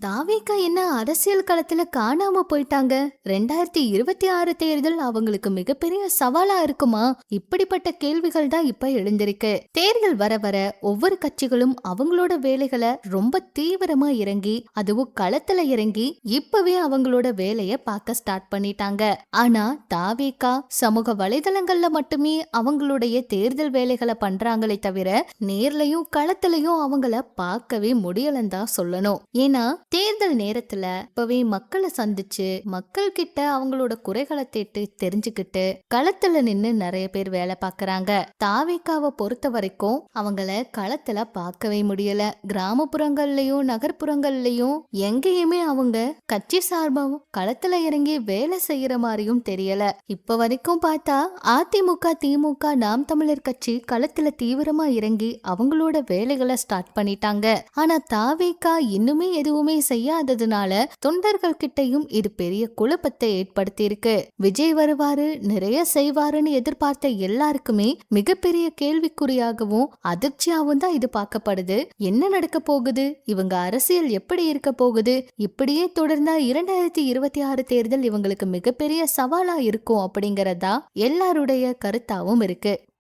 தாவேகா என்ன அரசியல் களத்துல காணாம போயிட்டாங்க? 2026 தேர்தல் அவங்களுக்கு மிகப்பெரிய சவாலா இருக்குமா? இப்படிப்பட்ட கேள்விகள் தான் இப்ப எழுந்திருக்கு. தேர்தல் வர வர ஒவ்வொரு கட்சிகளும் அவங்களோட வேலைகளை ரொம்ப தீவிரமா இறங்கி, அதுவும் களத்துல இறங்கி இப்பவே அவங்களோட வேலைய பார்க்க ஸ்டார்ட் பண்ணிட்டாங்க. ஆனா தாவேகா சமூக வலைதளங்கள்ல மட்டுமே அவங்களுடைய தேர்தல் வேலைகளை பண்றாங்களே தவிர நேர்லயும் களத்திலையும் அவங்கள பார்க்கவே முடியலன்னு தான் சொல்லணும். ஏன்னா தேர்தல் நேரத்துல இப்பவே மக்களை சந்திச்சு மக்கள் கிட்ட அவங்களோட குறைகளை கேட்டு தெரிஞ்சுக்கிட்டு களத்துல நின்னு நிறைய பேர் வேலை பாக்குறாங்க. தாவேகாவை பொறுத்த வரைக்கும் அவங்கள களத்துல பார்க்கவே முடியல. கிராமப்புறங்கள்லயும் நகர்ப்புறங்கள்லயும் எங்கேயுமே அவங்க கட்சி சார்பாவும் களத்துல இறங்கி வேலை செய்யற மாதிரியும் தெரியல. இப்ப வரைக்கும் பார்த்தா அதிமுக, திமுக, நாம் தமிழர் கட்சி களத்துல தீவிரமா இறங்கி அவங்களோட வேலைகளை ஸ்டார்ட் பண்ணிட்டாங்க. ஆனா தாவேகா இன்னுமே எதுவுமே செய்யாததுனால தொண்டர்கள் கிட்டையும் இது பெரிய குழப்பத்தை ஏற்படுத்தி இருக்கு. விஜய் வருவாரு, நிறைய செய்வாருன்னு எதிர்பார்த்த எல்லாருக்குமே மிகப்பெரிய கேள்விக்குறியாகவும் அதிர்ச்சியாகவும் தான் இது பார்க்கப்படுது. என்ன நடக்க போகுது, இவங்க அரசியல் எப்படி இருக்க போகுது, இப்படியே தொடர்ந்தா 2026 தேர்தல் இவங்களுக்கு மிகப்பெரிய சவாலா இருக்கும் அப்படிங்கறதா எல்லாருடைய கருத்தாவும் இருக்கு.